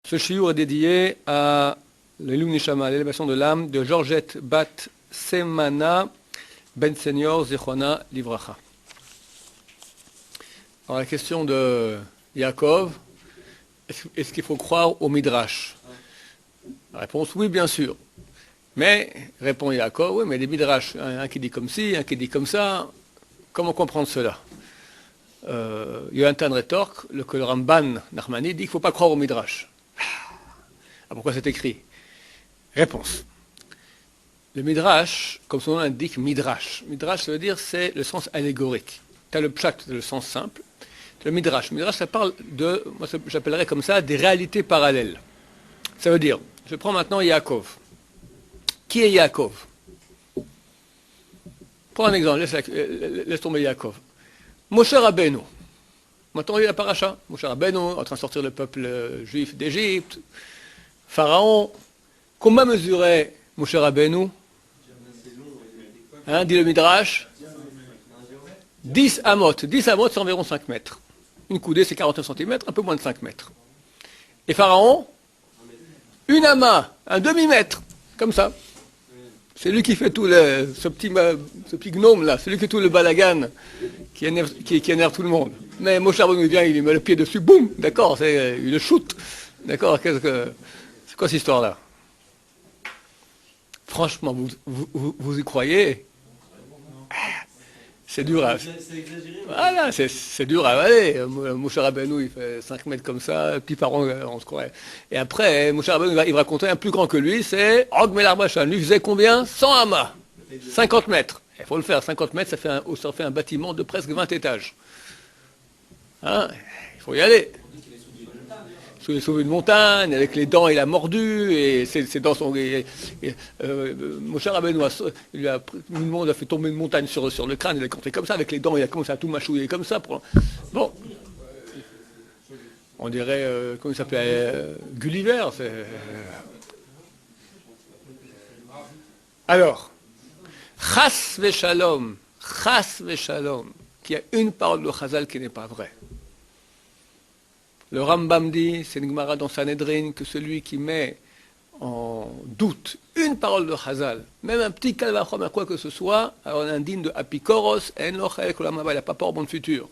Ce shiur est dédié à l'Ilum Nishama, l'élévation de l'âme de Georgette Bat Semana Ben Senior Zichona Livracha. Alors la question de Yaakov, est-ce qu'il faut croire au Midrash? La réponse, oui, bien sûr. Mais, répond Yaakov, oui, mais les Midrash, un qui dit comme ci, un qui dit comme ça, comment comprendre cela? Yonatan rétorque que le Ramban Nachmani dit qu'il ne faut pas croire au Midrash. Ah, pourquoi c'est écrit? Réponse. Le Midrash, comme son nom l'indique, Midrash. Midrash, ça veut dire c'est le sens allégorique. Tu as le pshat, le sens simple. Le Midrash. Midrash, ça parle de, moi j'appellerais comme ça, des réalités parallèles. Ça veut dire, je prends maintenant Yaakov. Qui est Yaakov? Prends un exemple, laisse tomber Yaakov. Moshe Rabbeinu. Maintenant, il y a la paracha. Moshe Rabbeinu, en train de sortir le peuple juif d'Égypte. Pharaon. Combien mesurait Moshe Rabbeinu? Hein, dit le Midrash. 10 amot. 10 amot, c'est environ 5 mètres. Une coudée, c'est 49 cm, un peu moins de 5 mètres. Et Pharaon? Une amas, un demi-mètre. Comme ça. C'est lui qui fait tout ce petit gnome là, c'est lui qui fait tout le balagan qui énerve tout le monde. Mais Moshe Rabbeinu vient, il met le pied dessus, boum, d'accord, il le shoot. D'accord, c'est quoi cette histoire-là? Franchement, vous y croyez? C'est dur à... Voilà, c'est dur à avaler. Moshe Rabbeinu, il fait 5 mètres comme ça, petit Pharaon, on se croirait. Et après, Moshe Rabbeinu, il va raconter un plus grand que lui, c'est Og Melar Bashan. Lui faisait combien? 100 amas. 50 mètres. Il faut le faire, 50 mètres, ça fait un bâtiment de presque 20 étages. Hein? Il faut y aller. Il est sauvé une montagne, avec les dents, il a mordu, et ses dents sont... Moshe Rabbeinu, le monde a fait tomber une montagne sur le crâne, il a compté comme ça, avec les dents, il a commencé à tout mâchouiller comme ça. Bon, on dirait, comment il s'appelait, Gulliver. Alors, Chas Veshalom, qu'il y a une parole de Chazal qui n'est pas vraie. Le Rambam dit, c'est une Gemara dans Sanhedrin, que celui qui met en doute une parole de Chazal, même un petit calvachom à quoi que ce soit, alors on est indigne de Apikoros, en lochel kolamava, il n'a pas peur bon futur.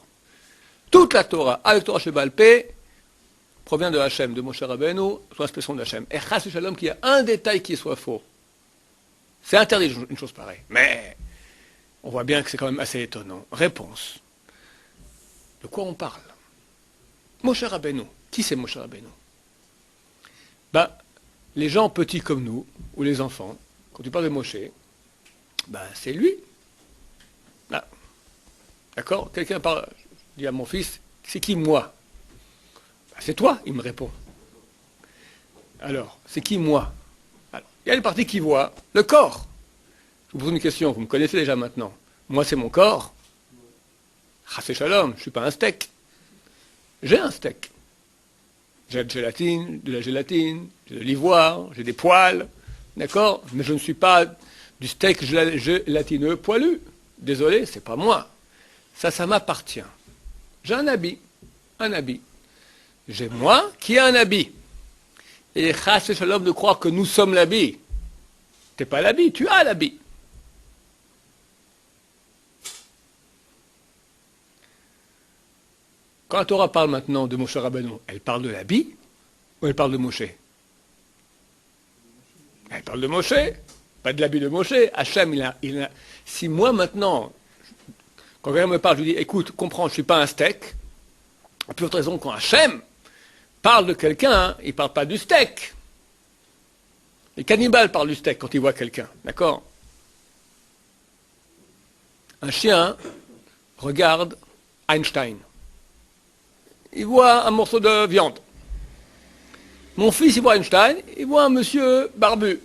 Toute la Torah, avec Torah Shebal Peh, provient de Hachem, de Moshe Rabbeinu, sous l'expression de Hachem. Et Chas Shalom, qu'il y a un détail qui soit faux. C'est interdit une chose pareille. Mais on voit bien que c'est quand même assez étonnant. Réponse. De quoi on parle? Moshe Rabbeinu. Qui c'est Moshe Rabbeinu? Les gens petits comme nous, ou les enfants, quand tu parles de Moshe, c'est lui. D'accord? Quelqu'un parle, je dis à mon fils, c'est qui moi? C'est toi, il me répond. Alors, c'est qui moi? Alors, il y a une partie qui voit, le corps. Je vous pose une question, vous me connaissez déjà maintenant. Moi, c'est mon corps. Chassé Shalom, je ne suis pas un steak. J'ai un steak. J'ai de la gélatine, j'ai de l'ivoire, j'ai des poils, d'accord? Mais je ne suis pas du steak gélatineux poilu. Désolé, c'est pas moi. Ça m'appartient. J'ai un habit. J'ai moi qui ai un habit. Et Chas Shalom de croire que nous sommes l'habit. Tu n'es pas l'habit, tu as l'habit. Quand la Torah parle maintenant de Moshe Rabbeinu, elle parle de l'habit ou elle parle de Moshe? Elle parle de Moshe, pas de l'habit de Moshe. Hachem, il a... Si moi maintenant, quand quelqu'un me parle, je lui dis, écoute, comprends, je ne suis pas un steak. À plus haute raison, quand Hachem parle de quelqu'un, il ne parle pas du steak. Les cannibales parlent du steak quand ils voient quelqu'un, d'accord? Un chien regarde Einstein. Il voit un morceau de viande. Mon fils, il voit Einstein, il voit un monsieur barbu.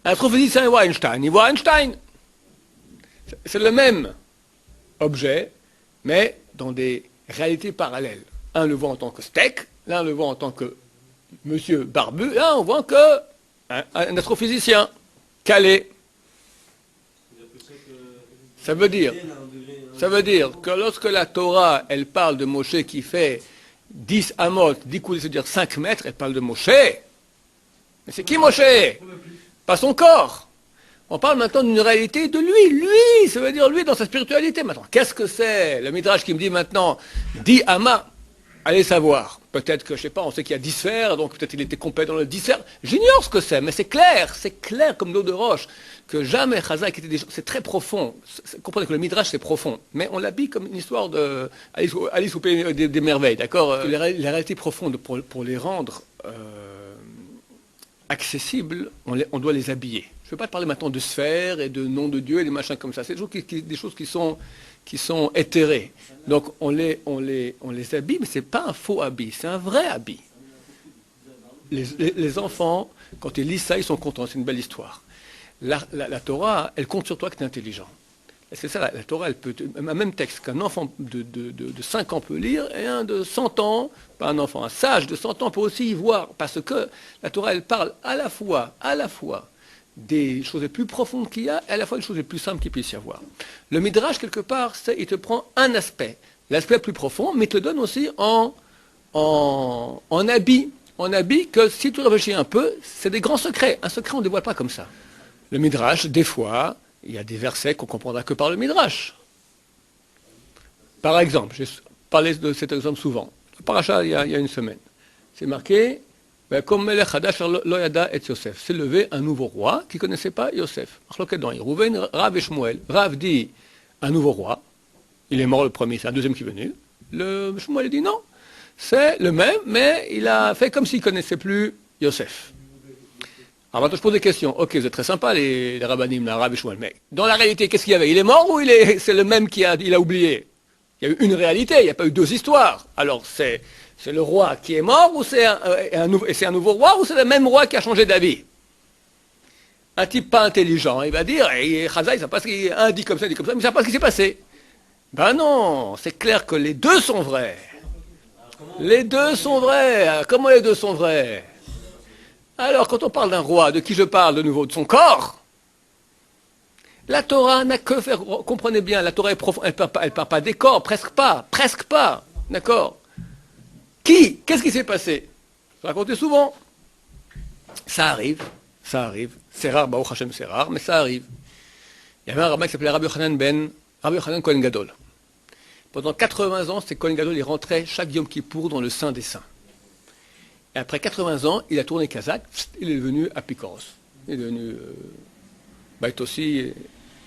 Un astrophysicien, il voit Einstein. C'est le même objet, mais dans des réalités parallèles. Un le voit en tant que steak, l'un le voit en tant que monsieur barbu, là on voit que un astrophysicien calé. Ça veut dire que lorsque la Torah, elle parle de Moshe qui fait 10 amot, 10 coups, c'est-à-dire 5 mètres, elle parle de Moshe. Mais c'est qui Moshe? Pas son corps. On parle maintenant d'une réalité de lui. Lui, ça veut dire lui dans sa spiritualité. Maintenant, qu'est-ce que c'est? Le Midrash qui me dit maintenant, 10 amas, allez savoir. Peut-être que, je sais pas, on sait qu'il y a 10 sphères, donc peut-être il était complet dans le 10 sphères. J'ignore ce que c'est, mais c'est clair comme l'eau de roche, que jamais Chazak était des choses. C'est très profond. Comprenez que le Midrash, c'est profond. Mais on l'habille comme une histoire de Alice au pays des merveilles, d'accord? Les réalités profondes, pour les rendre accessibles, on doit les habiller. Je ne veux pas te parler maintenant de sphères et de noms de Dieu et des machins comme ça. C'est des choses qui sont éthérées. Donc on les habille, mais ce n'est pas un faux habit, c'est un vrai habit. Les enfants, quand ils lisent ça, ils sont contents, c'est une belle histoire. La Torah, elle compte sur toi que tu es intelligent. C'est ça, la Torah, elle peut, un même texte qu'un enfant de 5 ans peut lire, et un de 100 ans, pas un enfant, un sage de 100 ans peut aussi y voir, parce que la Torah, elle parle à la fois des choses les plus profondes qu'il y a, et à la fois des choses les plus simples qu'il puisse y avoir. Le Midrash, quelque part, il te prend un aspect, l'aspect le plus profond, mais il te donne aussi en habit que si tu réfléchis un peu, c'est des grands secrets. Un secret, on ne dévoile pas comme ça. Le Midrash, des fois, il y a des versets qu'on ne comprendra que par le Midrash. Par exemple, j'ai parlé de cet exemple souvent. Le paracha, il y a une semaine. C'est marqué, comme Melech Hadash lo yada et Yosef. C'est levé un nouveau roi qui ne connaissait pas Yosef. Rouven, Rav et Shmuel. Rav dit un nouveau roi. Il est mort le premier, c'est un deuxième qui est venu. Le Shmuel dit non. C'est le même, mais il a fait comme s'il ne connaissait plus Yosef. Alors maintenant, je pose des questions. Ok, vous êtes très sympas, les rabbanim, l'arabe et Shmuel, mais dans la réalité, qu'est-ce qu'il y avait? Il est mort ou c'est le même il a oublié? Il y a eu une réalité, il n'y a pas eu deux histoires. Alors, c'est le roi qui est mort, ou c'est un nouveau roi, ou c'est le même roi qui a changé d'avis? Un type pas intelligent, il va dire, Chazal, il ne sait pas ce qu'il a dit comme ça, mais il ne sait pas ce qui s'est passé. Ben non, c'est clair que les deux sont vrais. Les deux sont vrais. Comment les deux sont vrais? Alors, quand on parle d'un roi, de qui je parle de nouveau? De son corps. La Torah n'a que faire, comprenez bien, la Torah est profonde, elle ne parle pas des corps, presque pas, d'accord? Qu'est-ce qui s'est passé? Je racontais souvent. Ça arrive, c'est rare, Baruch Hashem, c'est rare, mais ça arrive. Il y avait un rabbin qui s'appelait Rabbi Yochanan Kohen Gadol. Pendant 80 ans, c'est Kohen Gadol, il rentrait chaque Yom Kippour dans le Saint des Saints. Et après 80 ans, il a tourné Kazakh, il est devenu Apikoros. Il est devenu Baitossi et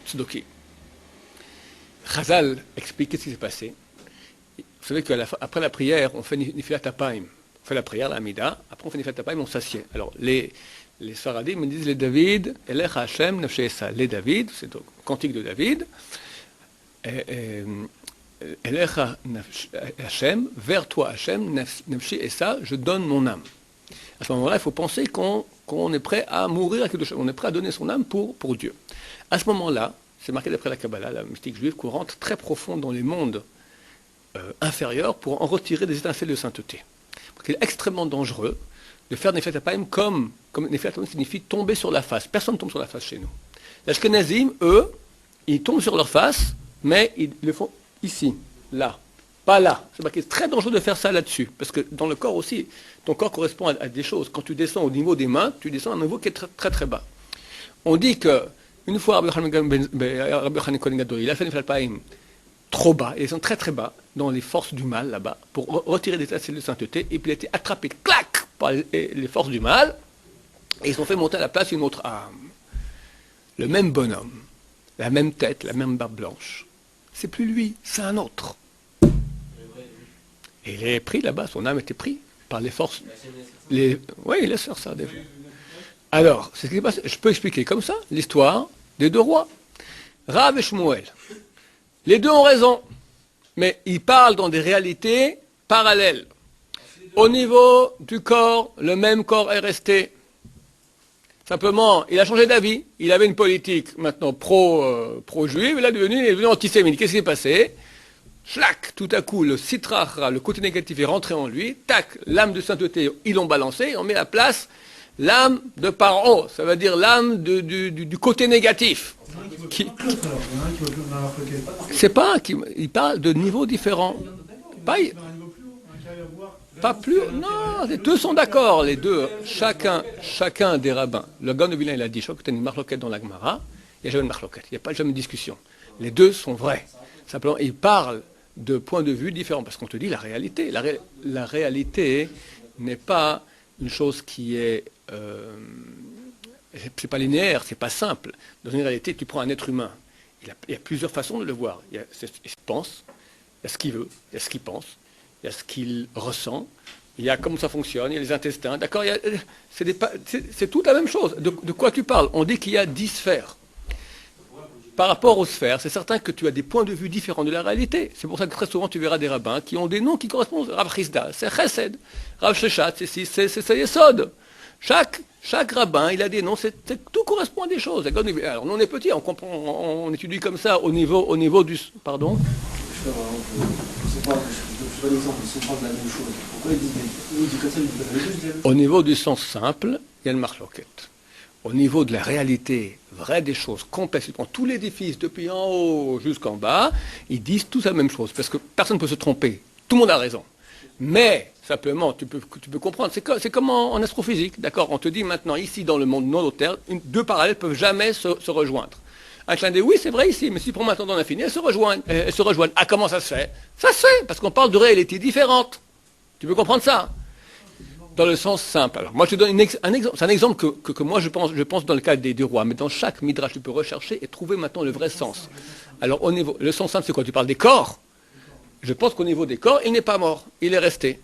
Tzdoki. Chazal explique ce qui s'est passé. Vous savez qu'après la prière, on fait Nifilat Apayim. On fait la prière, la Hamida, après on fait Nifilat Apayim, on s'assied. Alors, les Sfaradim me disent les David, Elecha Hashem, Nefshe Esa. Les David, c'est donc le cantique de David. Elecha Hashem, vers toi Hashem, Nefshi Esa, je donne mon âme. À ce moment-là, il faut penser qu'on est prêt à mourir à quelque chose, on est prêt à donner son âme pour Dieu. À ce moment-là, c'est marqué d'après la Kabbalah, la mystique juive, qu'on rentre très profond dans les mondes inférieurs pour en retirer des étincelles de sainteté. Donc, il est extrêmement dangereux de faire Nefillat Apayim comme Nefillat Apayim signifie tomber sur la face. Personne ne tombe sur la face chez nous. Les Ashkenazim, eux, ils tombent sur leur face, mais ils le font ici, là, pas là. C'est marqué, c'est très dangereux de faire ça là-dessus, parce que dans le corps aussi, ton corps correspond à des choses. Quand tu descends au niveau des mains, tu descends à un niveau qui est très très, très bas. On dit que une fois Rabbi Yochanan Kohen Gadol, il a fait Nefillat Apayim trop bas, il descend très très bas, dans les forces du mal là-bas, pour retirer des étincelles de sainteté, et puis il a été attrapé, clac, par les forces du mal, et ils ont fait monter à la place une autre âme. Le même bonhomme, la même tête, la même barbe blanche. C'est plus lui, c'est un autre. Et il est pris là-bas, son âme était prise par les forces. Oui, il laisse faire ça des fois. Alors, c'est ce qui se passe. Je peux expliquer comme ça l'histoire des deux rois, Rav et Shmuel. Les deux ont raison, mais ils parlent dans des réalités parallèles. Au niveau du corps, le même corps est resté. Simplement, il a changé d'avis. Il avait une politique maintenant pro-juive, il est devenu antisémite. Qu'est-ce qui s'est passé? Schlac, tout à coup, le sitrachra, le côté négatif est rentré en lui. Tac, l'âme de sainteté, ils l'ont balancé. On met à la place l'âme de paro, ça veut dire l'âme du côté négatif. C'est pas il parle de niveaux différents. Pas, Pas plus. Non, les deux sont d'accord. Les deux, chacun des rabbins. Le Gaon de Vilna, il a dit, je crois que tu as une marloquette dans la Gemara. Il n'y a jamais de marloquette. Il n'y a pas jamais de discussion. Les deux sont vrais. Simplement, ils parlent de points de vue différents. Parce qu'on te dit la réalité. La réalité n'est pas une chose qui est... c'est pas linéaire, c'est pas simple. Dans une réalité, tu prends un être humain. Il y a plusieurs façons de le voir. Il ce qu'il pense, il y a ce qu'il veut, il y a ce qu'il pense, il y a ce qu'il ressent, il y a comment ça fonctionne, il y a les intestins. D'accord, c'est toute la même chose. De quoi tu parles? On dit qu'il y a 10 sphères. Par rapport aux sphères, c'est certain que tu as des points de vue différents de la réalité. C'est pour ça que très souvent tu verras des rabbins qui ont des noms qui correspondent. Rav Chizda, c'est Chesed. Rav Sheshat, c'est Yesod. Chaque rabbin, il a des noms, tout correspond à des choses. Alors, nous, on est petits, on étudie comme ça au niveau du... Pardon? Je sais pas l'exemple, ils sont pas de la même chose. Pourquoi ils disent comme ça, ils disent la même chose? Au niveau du sens simple, il y a le marloquette. Au niveau de la réalité vraie des choses, complexes, tous les édifices, depuis en haut jusqu'en bas, ils disent tous la même chose, parce que personne ne peut se tromper. Tout le monde a raison. Mais, simplement, tu peux comprendre, c'est comme en astrophysique, d'accord? On te dit maintenant, ici, dans le monde non-terre, deux parallèles ne peuvent jamais se rejoindre. Un clin d'œil, oui, c'est vrai ici, mais si pour maintenant dans l'infini, elles se rejoignent. Ah, comment ça se fait? Ça se fait, parce qu'on parle de réalités différentes. Tu peux comprendre ça? Dans le sens simple. Alors, moi, je te donne un exemple. C'est un exemple que moi, je pense dans le cadre des rois. Mais dans chaque midrash, tu peux rechercher et trouver maintenant le vrai sens. Alors, le sens simple, c'est quoi? Tu parles des corps. Je pense qu'au niveau des corps, il n'est pas mort. Il est resté.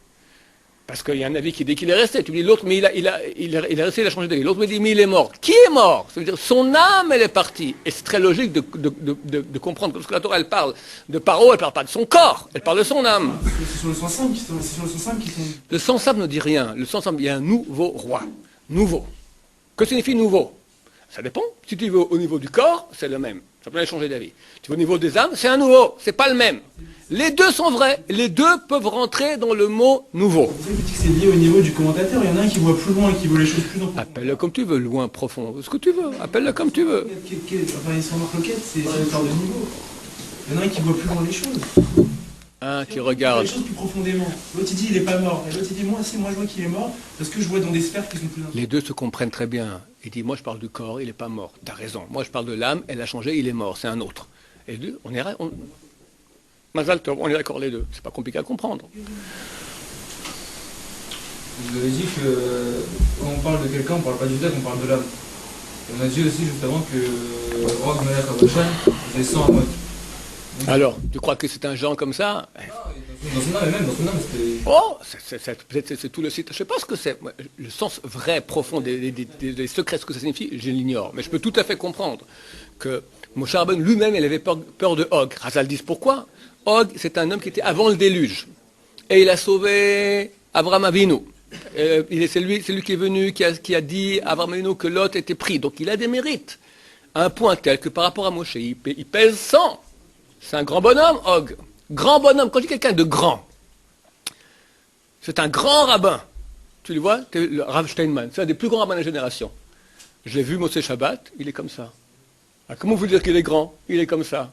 Parce qu'il y a un avis qui dit qu'il est resté. Tu dis l'autre, mais il est resté, il a changé d'avis. L'autre me dit, mais il est mort. Qui est mort? Ça veut dire, son âme, elle est partie. Et c'est très logique de comprendre. Parce que la Torah, elle parle de Paro, elle ne parle pas de son corps. Elle parle de son âme. C'est sur le sens simple qui sont... Le sens simple ne dit rien. Le sens simple, il y a un nouveau roi. Nouveau. Que signifie nouveau? Ça dépend. Si tu veux au niveau du corps, c'est le même. Ça peut changer d'avis. Tu veux au niveau des âmes, c'est un nouveau. C'est pas le même. Les deux sont vrais. Les deux peuvent rentrer dans le mot nouveau. Vous savez que c'est lié au niveau du commentateur. Il y en a un qui voit plus loin et qui voit les choses plus en profondeur. Appelle-le comme tu veux, loin, profond, ce que tu veux. Appelle-le comme tu veux. Enfin, ils sont en requête, c'est une sorte de niveau. Il y en a un qui voit plus loin les choses. Un qui regarde. Les choses plus profondément. L'autre il dit il n'est pas mort. Et l'autre il dit moi je vois qu'il est mort parce que je vois dans des sphères qui sont plus importantes. Les deux se comprennent très bien. Il dit moi je parle du corps, il n'est pas mort. T'as raison. Moi je parle de l'âme, elle a changé, il est mort. C'est un autre. Et deux, Mazal Tov, on est d'accord les deux. C'est pas compliqué à comprendre. Vous avez dit que quand on parle de quelqu'un, on ne parle pas du tête, on parle de l'âme. On a dit aussi juste avant que Roch Melech Abachan descend en mode. Alors, tu crois que c'est un genre comme ça? Dans son âme, même dans son âme, c'était... Oh, c'est tout le site. Je ne sais pas ce que c'est. Le sens vrai, profond des secrets, ce que ça signifie, je l'ignore. Mais je peux tout à fait comprendre que Moshe Rabbeinu lui-même, il avait peur de Og. Razal dit pourquoi? Og, c'est un homme qui était avant le déluge. Et il a sauvé Abraham Avinu. C'est lui qui est venu, qui a dit à Abraham Avinu que Lot était pris. Donc il a des mérites. À un point tel que par rapport à Moshe, il pèse 100. C'est un grand bonhomme, Og. Grand bonhomme. Quand je dis quelqu'un de grand, c'est un grand rabbin. Tu le vois? C'est le Rav Steinman. C'est un des plus grands rabbins de la génération. Je l'ai vu, Moshe Shabbat, il est comme ça. Ah, comment vous dire qu'il est grand? Il est comme ça.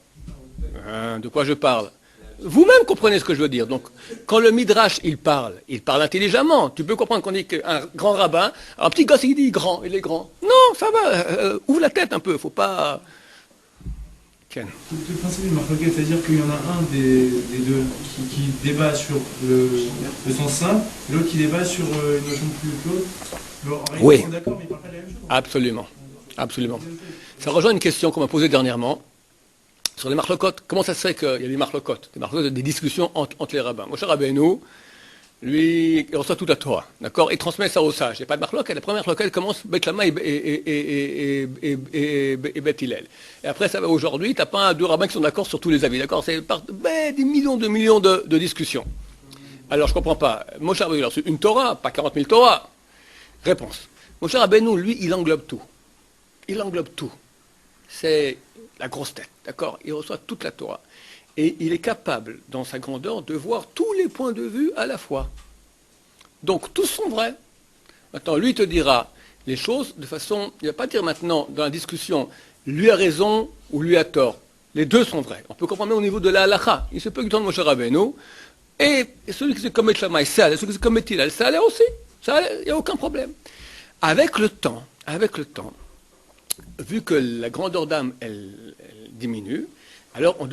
De quoi je parle? Vous-même comprenez ce que je veux dire. Donc, quand le Midrash, il parle intelligemment. Tu peux comprendre qu'on dit qu'un grand rabbin, un petit gosse, il dit grand, il est grand. Non, ça va, ouvre la tête un peu, faut pas... Ken. Le principe du marloquette, c'est-à-dire qu'il y en a un des deux qui débat sur le sens simple, et l'autre qui débat sur une notion plus haute. Oui. Ils sont d'accord, mais ils ne parlent pas de la même chose. Absolument. Absolument. Ça rejoint une question qu'on m'a posée dernièrement. Sur les marlocotes, comment ça se fait qu'il y a des marlocotes, des discussions entre les rabbins? Moshe Rabbeinu, lui, il reçoit toute la Torah, d'accord? Il transmet ça aux sages. Il n'y a pas de marloquette. La première marloquette commence Beth Lama et Beth Hillel. Et après, ça va aujourd'hui, tu n'as pas un, deux rabbins qui sont d'accord sur tous les avis, d'accord? C'est des millions de discussions. Alors, je ne comprends pas. Moshe Rabbeinu, il a reçu une Torah, pas 40 000 Torah. Réponse. Moshe Rabbeinu, lui, il englobe tout. Il englobe tout. C'est la grosse tête, d'accord? Il reçoit toute la Torah. Et il est capable, dans sa grandeur, de voir tous les points de vue à la fois. Donc, tous sont vrais. Maintenant, lui te dira les choses de façon... Il ne va pas dire maintenant, dans la discussion, lui a raison ou lui a tort. Les deux sont vrais. On peut comprendre même au niveau de la halakha. Il se peut que dans Moshe Rabbeinu, Et celui qui se commet Shamaï, ça allait. Celui qui se commet Hillel, ça allait aussi. Ça allait, il n'y a aucun problème. Avec le temps, vu que la grandeur d'âme, elle diminue, alors on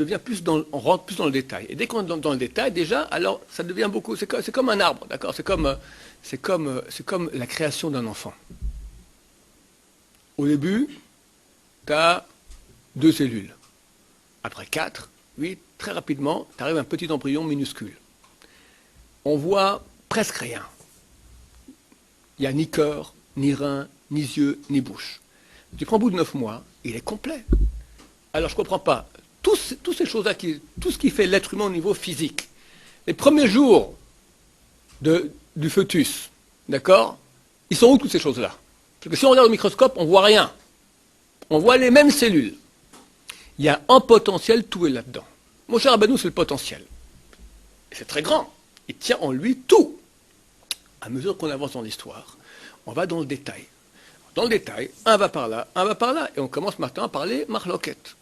rentre plus dans le détail. Et dès qu'on est dans le détail, déjà, alors ça devient beaucoup, c'est comme un arbre, d'accord? C'est comme la création d'un enfant. Au début, tu as 2 cellules. Après 4, 8, très rapidement, tu arrives à un petit embryon minuscule. On voit presque rien. Il n'y a ni cœur, ni rein, ni yeux, ni bouche. Tu prends au bout de 9 mois, il est complet. Alors je ne comprends pas. Toutes ces choses-là, tout ce qui fait l'être humain au niveau physique, les premiers jours du fœtus, d'accord? Ils sont où toutes ces choses-là? Parce que si on regarde au microscope, on ne voit rien. On voit les mêmes cellules. Il y a un potentiel, tout est là-dedans. Mon cher Rabbeinu, c'est le potentiel. C'est très grand. Il tient en lui tout. À mesure qu'on avance dans l'histoire, on va dans le détail. Dans le détail, un va par là, et on commence maintenant à parler marloquette.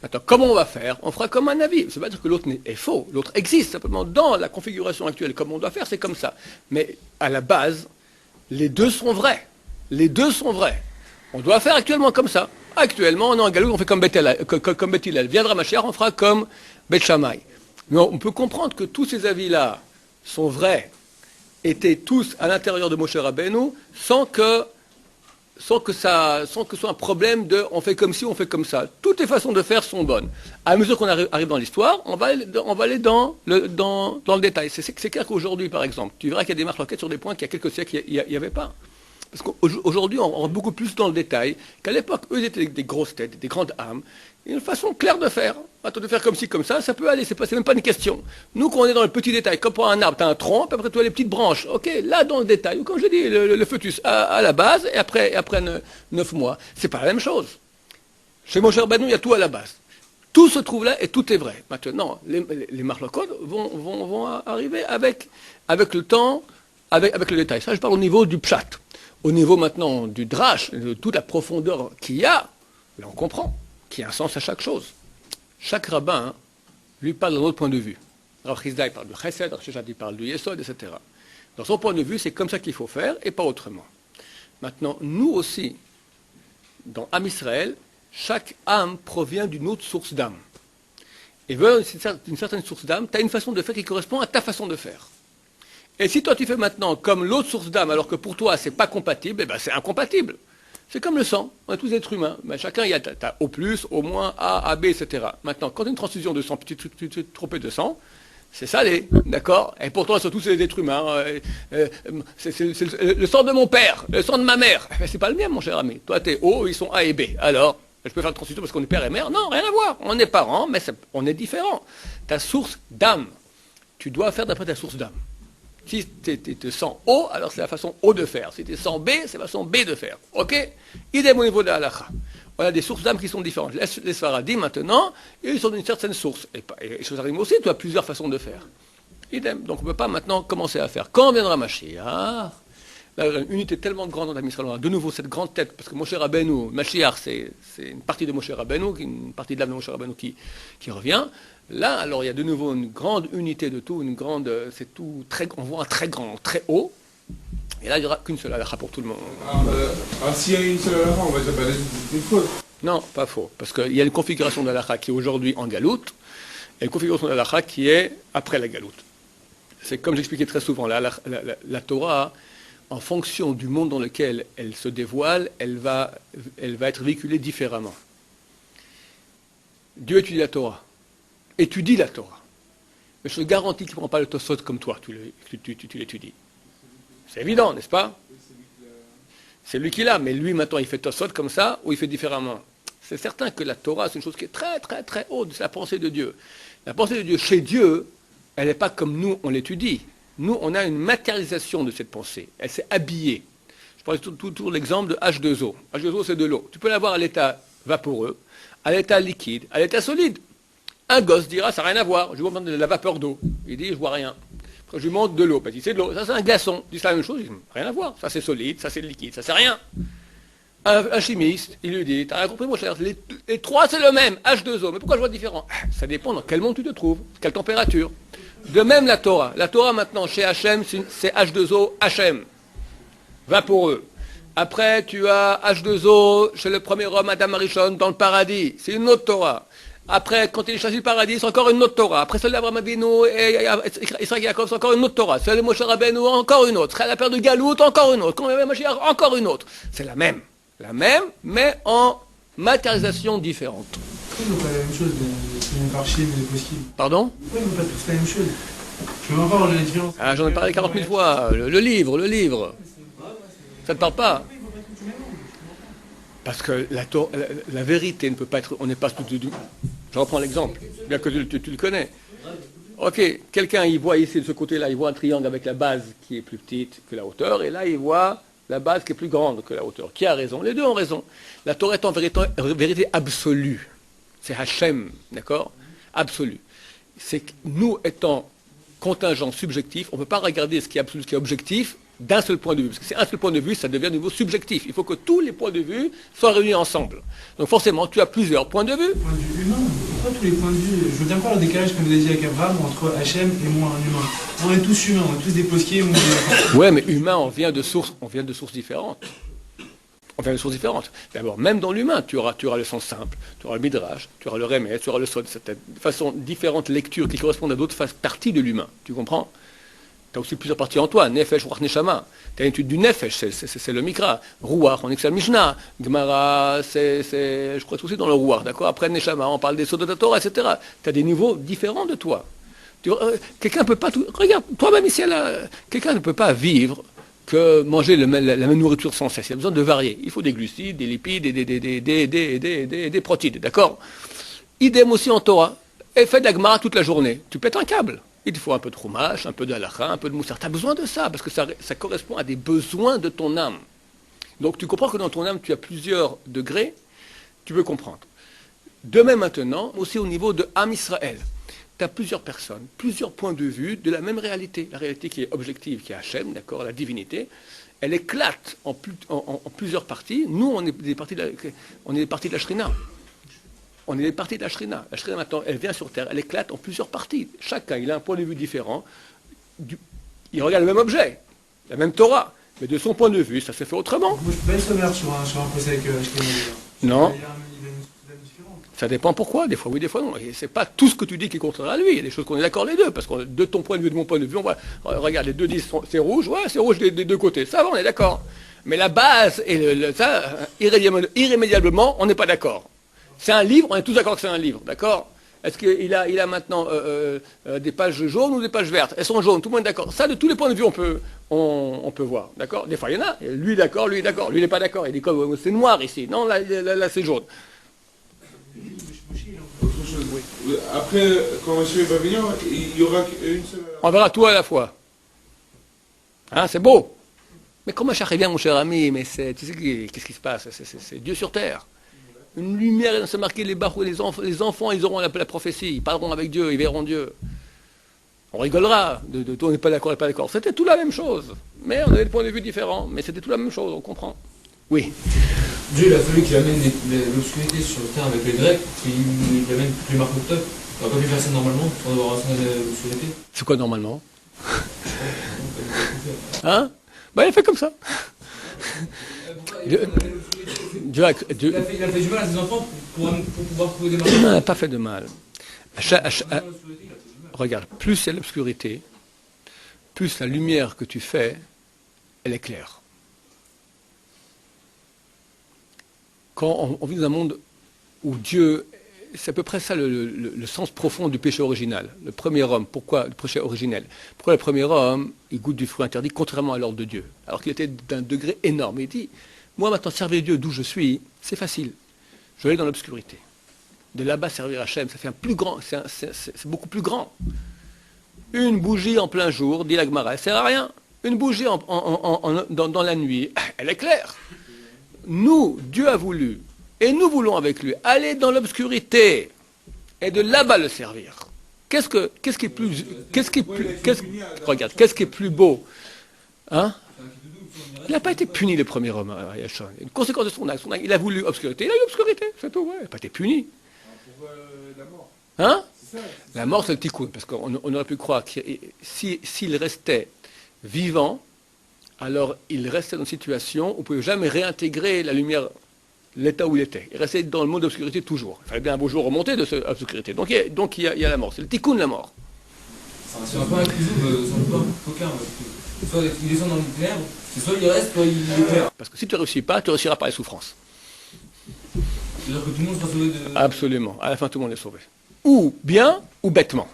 Maintenant, comment on va faire? On fera comme un avis. Ça ne veut pas dire que l'autre est faux, l'autre existe, simplement dans la configuration actuelle, comme on doit faire, c'est comme ça. Mais à la base, les deux sont vrais. Les deux sont vrais. On doit faire actuellement comme ça. Actuellement, on est en Galoute, on fait comme Beth Hillel. Viendra Mashiach, on fera comme Beth Shammai. Mais on peut comprendre que tous ces avis-là sont vrais, étaient tous à l'intérieur de Moshe Rabbeinu, sans que ce soit un problème de on fait comme ci, on fait comme ça. Toutes les façons de faire sont bonnes. À mesure qu'on arrive dans l'histoire, on va aller dans le détail. C'est clair qu'aujourd'hui, par exemple, tu verras qu'il y a des marques sur des points qu'il y a quelques siècles, il n'y avait pas. Parce qu'aujourd'hui, on rentre beaucoup plus dans le détail qu'à l'époque. Eux, ils étaient des grosses têtes, des grandes âmes. Il y a une façon claire de faire. Attends, de faire comme ci, comme ça peut aller. C'est même pas une question. Nous, quand on est dans le petit détail, comme pour un arbre, tu as un tronc, puis après tu as les petites branches. Ok, là, dans le détail, ou comme je dis, le fœtus à la base, et après 9 mois. C'est pas la même chose. Chez Moshe Rabbeinu, il y a tout à la base. Tout se trouve là et tout est vrai. Maintenant, les marlocodes vont arriver avec le temps, avec le détail. Ça, je parle au niveau du pshat. Au niveau maintenant du drash, de toute la profondeur qu'il y a, là on comprend qu'il y a un sens à chaque chose. Chaque rabbin lui parle d'un autre point de vue. Rav Chizda parle du chesed, Rav Sheshet parle du yesod, etc. Dans son point de vue, c'est comme ça qu'il faut faire et pas autrement. Maintenant, nous aussi, dans Am Israël, chaque âme provient d'une autre source d'âme. Et veut une certaine source d'âme, tu as une façon de faire qui correspond à ta façon de faire. Et si toi tu fais maintenant comme l'autre source d'âme, alors que pour toi c'est pas compatible, eh ben c'est incompatible. C'est comme le sang, on est tous êtres humains. Mais chacun, il y a t'as O+, O-, A, AB, etc. Maintenant, quand tu as une transfusion de sang, tu te trompes de sang, c'est salé, d'accord? Et pourtant, surtout, c'est les êtres humains. C'est le sang de mon père, le sang de ma mère. Mais c'est pas le mien, mon cher ami. Toi, t'es O, ils sont A et B. Alors, je peux faire une transfusion parce qu'on est père et mère? Non, rien à voir. On est parents, mais on est différents. Ta source d'âme, tu dois faire d'après ta source d'âme. Si tu te sens O, alors c'est la façon O de faire. Si tu te sens B, c'est la façon B de faire. Ok? Idem au niveau de la halakha. On a des sources d'âme qui sont différentes. Les Sfaradim, maintenant, ils sont d'une certaine source. Et les Sfaradim aussi, tu as plusieurs façons de faire. Idem. Donc on ne peut pas maintenant commencer à faire. Quand viendra Mashiach, une unité tellement grande dans la Israël, de nouveau cette grande tête, parce que Moshe Rabbeinu, Mashiach, c'est une partie de Moshe Rabbeinu, une partie de l'âme de Moshe Rabbeinu qui revient. Là, alors, il y a de nouveau une grande unité de tout, c'est tout très, on voit un très grand, très haut, et là, il n'y aura qu'une seule halakha pour tout le monde. S'il y a une seule halakha, on va dire, c'est une faute. Non, pas faux, parce qu'il y a une configuration de halakha qui est aujourd'hui en galoute, et une configuration de halakha qui est après la galoute. C'est comme j'expliquais très souvent, la Torah, en fonction du monde dans lequel elle se dévoile, elle va être véhiculée différemment. Dieu étudie la Torah. Étudie la Torah. Mais je te garantis qu'il ne prend pas le Tosot comme toi, tu l'étudies. C'est évident, n'est-ce pas? C'est lui qui l'a, mais lui maintenant il fait Tosot comme ça, ou il fait différemment. C'est certain que la Torah, c'est une chose qui est très très très haute, c'est la pensée de Dieu. La pensée de Dieu, chez Dieu, elle n'est pas comme nous, on l'étudie. Nous, on a une matérialisation de cette pensée. Elle s'est habillée. Je prends toujours l'exemple de H2O. H2O, c'est de l'eau. Tu peux l'avoir à l'état vaporeux, à l'état liquide, à l'état solide. Un gosse dira, ça n'a rien à voir, je vois de la vapeur d'eau. Il dit, je vois rien. Après, je lui montre de l'eau. Il dit, c'est de l'eau, ça c'est un glaçon. Il dit, c'est la même chose, il dit, rien à voir. Ça c'est solide, ça c'est liquide, ça c'est rien. Un chimiste, il lui dit, t'as rien compris mon cher, les trois c'est le même, H2O, mais pourquoi je vois différent? Ça dépend dans quel monde tu te trouves, quelle température. De même la Torah maintenant chez Hachem, c'est H2O, Hachem, vaporeux. Après tu as H2O chez le premier homme, Adam Arishon, dans le paradis, c'est une autre Torah. Après, quand il est chassé du paradis, c'est encore une autre Torah. Après, celle d'Abraham Avinu et Israël Yaakov, c'est encore une autre Torah. Celle de Moshe Rabbeinu, encore une autre. Celle de la période de Galout, encore une autre. Quand il y avait Mashiach, encore une autre. C'est la même, mais en matérialisation différente. Pourquoi ils n'ont pas la même chose, les parchim et les poskim? Pardon? Pourquoi ils n'ont pas tous la même chose? Je veux encore la différence. Ah, j'en ai parlé 40 000 fois. Le livre. Ça ne te parle pas? Parce que la vérité ne peut pas être... On n'est pas tout... Je reprends l'exemple, bien que tu le connais. Ok, quelqu'un, il voit ici, de ce côté-là, il voit un triangle avec la base qui est plus petite que la hauteur, et là, il voit la base qui est plus grande que la hauteur. Qui a raison? Les deux ont raison. La Torah est en vérité absolue. C'est Hachem, d'accord? Absolu. C'est que nous, étant contingent subjectif, on ne peut pas regarder ce qui est absolu, ce qui est objectif, d'un seul point de vue. Parce que c'est un seul point de vue, ça devient de nouveau subjectif. Il faut que tous les points de vue soient réunis ensemble. Donc forcément, tu as plusieurs points de vue. Point de vue humain, pourquoi tous les points de vue? Je veux bien voir le décalage, comme vous avez dit avec Abraham, entre Hachem et moi, un humain. On est tous humains, on est tous des posquiers. Ouais, mais humain, on vient de sources différentes. D'abord, même dans l'humain, tu auras le sens simple, tu auras le midrash, tu auras le remède, tu auras le sod, de façon différentes lectures qui correspondent à d'autres parties de l'humain. Tu comprends? Tu as aussi plusieurs parties en toi, Nefesh, Ruach, Neshama. Tu as une étude du Nefesh, c'est le Mikra. Ruach, on explique Mishnah. Gemara, je crois aussi dans le Ruach, d'accord? Après Neshama, on parle des Sodot de la Torah, etc. Tu as des niveaux différents de toi. Quelqu'un ne peut pas tout... Regarde, toi-même ici, quelqu'un ne peut pas vivre que manger la même nourriture sans cesse. Il y a besoin de varier. Il faut des glucides, des lipides, des protides, d'accord? Idem aussi en Torah. Et fais de la Gemara toute la journée. Tu pètes un câble. Il te faut un peu de fromage, un peu de halakha, un peu de moussard. Tu as besoin de ça, parce que ça correspond à des besoins de ton âme. Donc tu comprends que dans ton âme, tu as plusieurs degrés, tu peux comprendre. Demain maintenant, aussi au niveau de Am Israël, tu as plusieurs personnes, plusieurs points de vue de la même réalité. La réalité qui est objective, qui est Hachem, d'accord, la divinité, elle éclate en plusieurs parties. Nous, on est des parties de la Shrina. On est des parties de la Shrina. La Shrina, maintenant, elle vient sur Terre, elle éclate en plusieurs parties. Chacun, il a un point de vue différent. Il regarde le même objet, la même Torah, mais de son point de vue, ça se fait autrement. Moi, je peux pas être sévère sur un procès avec Hachem. Non. Il a une soudaine différente. Ça dépend pourquoi, des fois oui, des fois non. Et c'est pas tout ce que tu dis qui est contraire à lui. Il y a des choses qu'on est d'accord les deux, parce que de ton point de vue, de mon point de vue, on va, regarde, les deux disent c'est rouge, ouais, c'est rouge des deux côtés. Ça va, on est d'accord. Mais la base, et ça, irrémédiablement, on n'est pas d'accord. C'est un livre, on est tous d'accord que c'est un livre, d'accord? Est-ce qu'il a maintenant des pages jaunes ou des pages vertes? Elles sont jaunes, tout le monde est d'accord. Ça, de tous les points de vue, on peut voir, d'accord? Des fois, il y en a, lui d'accord, lui d'accord, lui il n'est pas d'accord. Il dit comme c'est noir ici, non, là c'est jaune. Après, quand monsieur va venir, il y aura une seule... On verra tout à la fois. Hein, c'est beau. Mais comment Mashiach vient, mon cher ami? Mais tu sais qu'est-ce qui se passe? C'est Dieu sur terre. Une lumière, c'est marqué les enfants, ils auront la prophétie, ils parleront avec Dieu, ils verront Dieu. On rigolera de tout, on n'est pas d'accord, C'était tout la même chose. Mais on avait des points de vue différents, mais c'était tout la même chose, on comprend. Oui. Dieu, il a fallu qu'il amène l'obscurité sur le terre avec les Grecs, qu'il amène plus Marc Octobre. On n'a pas pu faire ça normalement, sans avoir rassemblé l'obscurité. C'est quoi normalement? Hein? Bah il a fait comme ça. Il a fait du mal à ses enfants pour pouvoir trouver des marques. Non, il n'a pas fait de mal. Regarde, plus il y a l'obscurité, plus la lumière que tu fais, elle est claire. Quand on vit dans un monde où Dieu, c'est à peu près ça le sens profond du péché original. Le premier homme, pourquoi le péché originel? Pourquoi le premier homme, il goûte du fruit interdit, contrairement à l'ordre de Dieu? Alors qu'il était d'un degré énorme. Il dit, moi maintenant servir Dieu d'où je suis, c'est facile. Je vais aller dans l'obscurité. De là-bas servir Hachem, ça fait un plus grand, c'est beaucoup plus grand. Une bougie en plein jour, dit la Gemara, elle ne sert à rien. Une bougie dans la nuit, elle est claire. Nous, Dieu a voulu, et nous voulons avec lui, aller dans l'obscurité et de là-bas le servir. Qu'est-ce qui est plus beau? Hein? Il n'a pas été puni, le premier homme, Yachon. Une conséquence de son acte. Il a voulu obscurité, il a eu obscurité, c'est tout, ouais. Il n'a pas été puni. Pour la mort. Hein? C'est ça. La mort, c'est le tikkun, parce qu'on aurait pu croire que s'il restait vivant, alors il restait dans une situation où on ne pouvait jamais réintégrer la lumière, l'état où il était. Il restait dans le monde d'obscurité toujours. Il fallait bien un beau jour remonter de cette obscurité. Donc il y a la mort. C'est le tikkun de la mort. C'est un peu un kouzoub, sans pas aucun. Soit il descend dans le nucléaire, c'est soit il reste, soit il éclaire. Parce que si tu ne réussis pas, tu réussiras par les souffrances. C'est-à-dire que tout le monde sera sauvé de... Absolument. À la fin, tout le monde est sauvé. Ou bien, ou bêtement.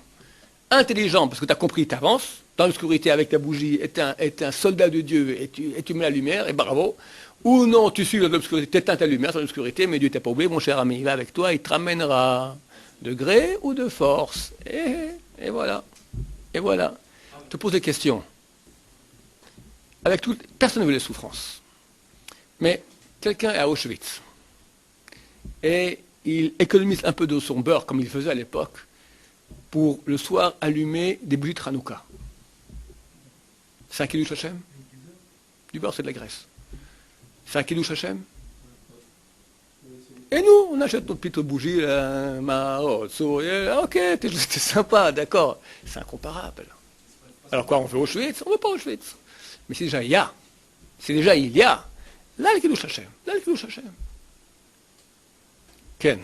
Intelligent, parce que tu as compris, tu avances. Dans l'obscurité avec ta bougie, es un soldat de Dieu et tu mets la lumière, et bravo. Ou non, tu suis dans l'obscurité, tu éteins ta lumière dans l'obscurité, mais Dieu t'a pas oublié, mon cher ami, il va avec toi, il te ramènera de gré ou de force. Et voilà. Et voilà. Je te pose des questions. Personne ne veut les souffrances. Mais quelqu'un est à Auschwitz. Et il économise un peu de son beurre, comme il faisait à l'époque, pour le soir allumer des bougies de Hanouka. C'est un kiddush Hashem? Du beurre, c'est de la graisse. C'est un kiddush Hashem? Et nous, on achète notre petite bougie, ok, t'es sympa, d'accord. C'est incomparable. Alors quoi, on veut Auschwitz? On ne veut pas Auschwitz. Mais si déjà il y a, là le kiddush Hashem, Ken.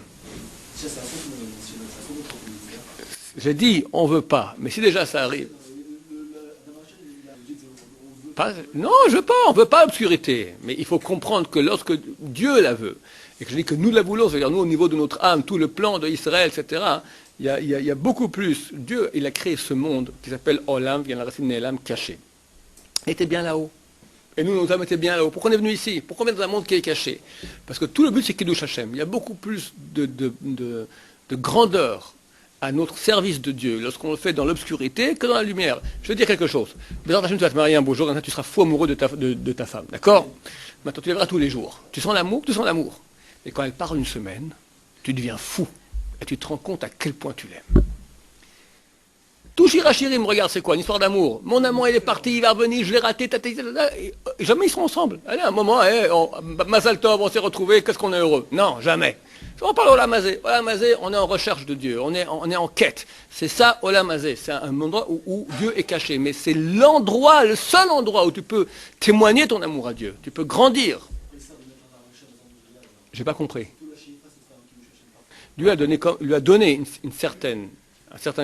J'ai dit, on ne veut pas, mais si déjà ça arrive. Non, je veux pas, on ne veut pas l'obscurité. Mais il faut comprendre que lorsque Dieu la veut, et que je dis que nous la voulons, c'est-à-dire nous au niveau de notre âme, tout le plan d'Israël, etc., il y a beaucoup plus. Dieu, il a créé ce monde qui s'appelle Olam, vient de la racine Ne'elam, caché. Il était bien là-haut. Et nous, nos âmes étaient bien là-haut. Pourquoi on est venu ici? Pourquoi on est dans un monde qui est caché? Parce que tout le but, c'est Kiddush Hashem. Il y a beaucoup plus de grandeur à notre service de Dieu lorsqu'on le fait dans l'obscurité que dans la lumière. Je vais te dire quelque chose. Bézard Hashem, tu vas te marier un beau jour, tu seras fou amoureux de ta femme. D'accord? Maintenant, tu la verras tous les jours. Tu sens l'amour? Tu sens l'amour. Et quand elle part une semaine, tu deviens fou. Et tu te rends compte à quel point tu l'aimes. Tout Shirachirim, regarde, c'est quoi? Une histoire d'amour. Mon amant, il est parti, il va revenir, je l'ai raté, et jamais ils seront ensemble. Allez, un moment, Mazal Tov, on s'est retrouvés, qu'est-ce qu'on est heureux? Non, jamais. On parle Olam Hazé. Olam Hazé, on est en recherche de Dieu, on est en quête. C'est ça, Olam Hazé. C'est un endroit où Dieu est caché. Mais c'est l'endroit, le seul endroit où tu peux témoigner ton amour à Dieu. Tu peux grandir. J'ai pas compris. Dieu lui a donné un certain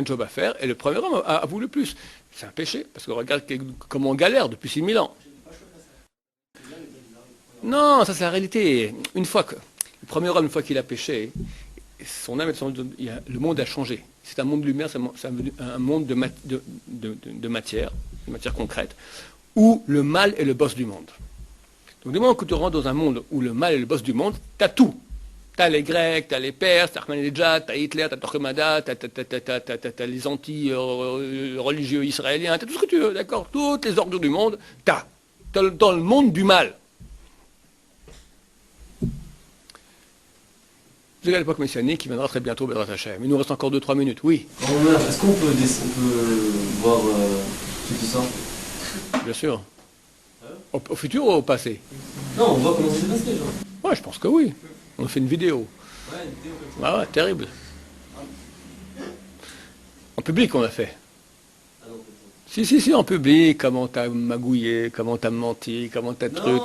job à faire, et le premier homme a voulu plus. C'est un péché, parce que regarde comment on galère depuis 6000 ans. Non, ça c'est la réalité. Le premier homme, une fois qu'il a péché, son âme, le monde a changé. C'est un monde de lumière, c'est un monde de matière concrète, où le mal est le boss du monde. Donc du moment que tu rentres dans un monde où le mal est le boss du monde, tu as tout. Tu as les Grecs, tu as les Perses, tu as Ahmadinejad, tu as Hitler, tu as Torquemada, tu as les anti-religieux israéliens, tu as tout ce que tu veux, d'accord? Toutes les ordures du monde, tu as. Dans le monde du mal. Vous avez l'époque messianique qui viendra très bientôt, Bézrat Hashem. Il nous reste encore 2-3 minutes, oui. Est-ce qu'on peut voir tout ça? Bien sûr. Au futur ou au passé? Non, on voit comment ça s'est passé, genre. Ouais, je pense que oui. On fait une vidéo. Ouais, une vidéo comme ça. Ouais, terrible. En public, on l'a fait. Ah non, peut-être. Si, en public, comment t'as magouillé, comment t'as menti, comment t'as truc,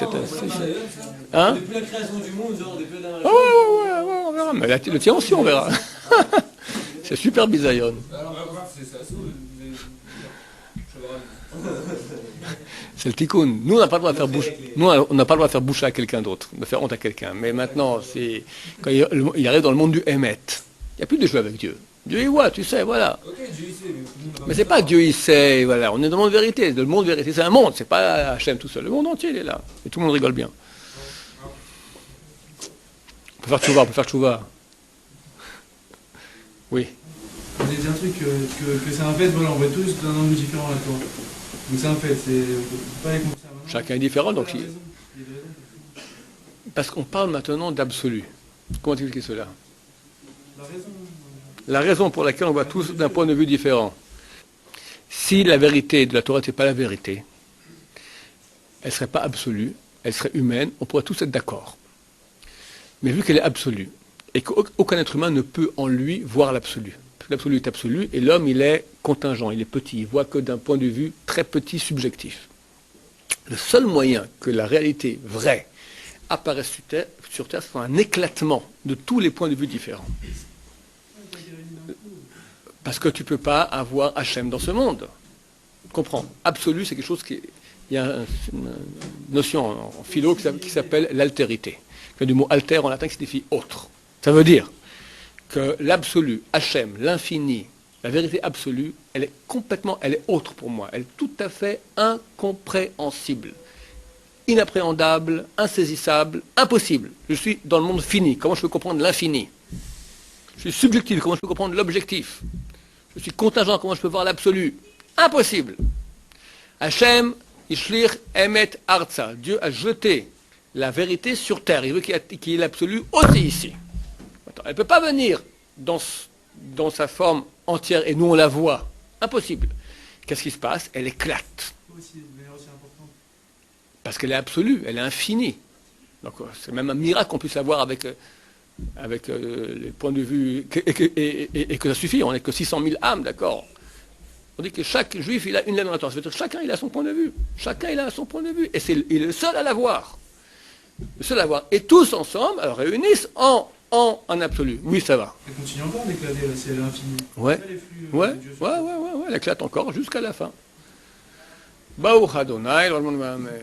Hein? Depuis la création du monde, genre, depuis la dernière Ouais, on verra. Mais le tien aussi, on verra. C'est super bisaïon. Alors, c'est ça, C'est le tikkun. Nous, on n'a pas le droit de faire bouche. Nous, on n'a pas le droit de faire bouche à quelqu'un d'autre, de faire honte à quelqu'un. Mais maintenant, quand il arrive dans le monde du Hémet, il n'y a plus de jeu avec Dieu. Dieu, il voit, tu sais, voilà. Ok, Dieu il sait, Mais c'est pas Dieu, il sait, voilà. On est dans le monde vérité. Le monde vérité, c'est un monde. C'est pas Hachem tout seul. Le monde entier, il est là. Et tout le monde rigole bien. On peut faire tchouva, Oui. On a dit un truc que c'est un fait, voilà, on va tous d'un angle différent là, toi. Donc c'est un fait, on peut pas les comprendre. Chacun est différent, donc Il y a des raisons. parce qu'on parle maintenant d'absolu. Comment expliquer cela? La raison. La raison pour laquelle on voit tous d'un point de vue différent. Si la vérité de la Torah n'est pas la vérité, elle ne serait pas absolue, elle serait humaine, on pourrait tous être d'accord. Mais vu qu'elle est absolue, et qu'aucun être humain ne peut en lui voir l'absolu, parce que l'absolu est absolu, et l'homme, il est contingent, il est petit, il voit que d'un point de vue très petit, subjectif. Le seul moyen que la réalité vraie apparaisse sur Terre, c'est un éclatement de tous les points de vue différents. Parce que tu ne peux pas avoir Hachem dans ce monde. Comprends. Absolu, c'est quelque chose qui... Il y a une notion en philo qui s'appelle l'altérité. Du mot alter en latin qui signifie autre. Ça veut dire que l'absolu, Hachem, l'infini, la vérité absolue, elle est autre pour moi. Elle est tout à fait incompréhensible, inappréhendable, insaisissable, impossible. Je suis dans le monde fini. Comment je peux comprendre l'infini? Je suis subjectif. Comment je peux comprendre l'objectif? Je suis contingent. Comment je peux voir l'absolu? Impossible. Hachem, Ishlir, Emet, Arza. Dieu a jeté la vérité sur terre. Il veut qu'il y ait l'absolu aussi ici. Attends, elle ne peut pas venir dans sa forme entière et nous on la voit. Impossible. Qu'est-ce qui se passe? Elle éclate. Parce qu'elle est absolue, elle est infinie. Donc c'est même un miracle qu'on puisse avoir avec les points de vue, et que ça suffit, on n'est que 600 000 âmes, d'accord. On dit que chaque juif, il a une lame dans la torse. Ça veut dire que chacun, il a son point de vue. Chacun, il a son point de vue. Et il est le seul à l'avoir. Le seul à l'avoir. Et tous ensemble, alors, réunissent en absolu. Oui, ça va. Elle continue encore d'éclater, c'est l'infini. Ouais. Ouais, elle éclate encore jusqu'à la fin. Baruch Adonai, le monde va, mais...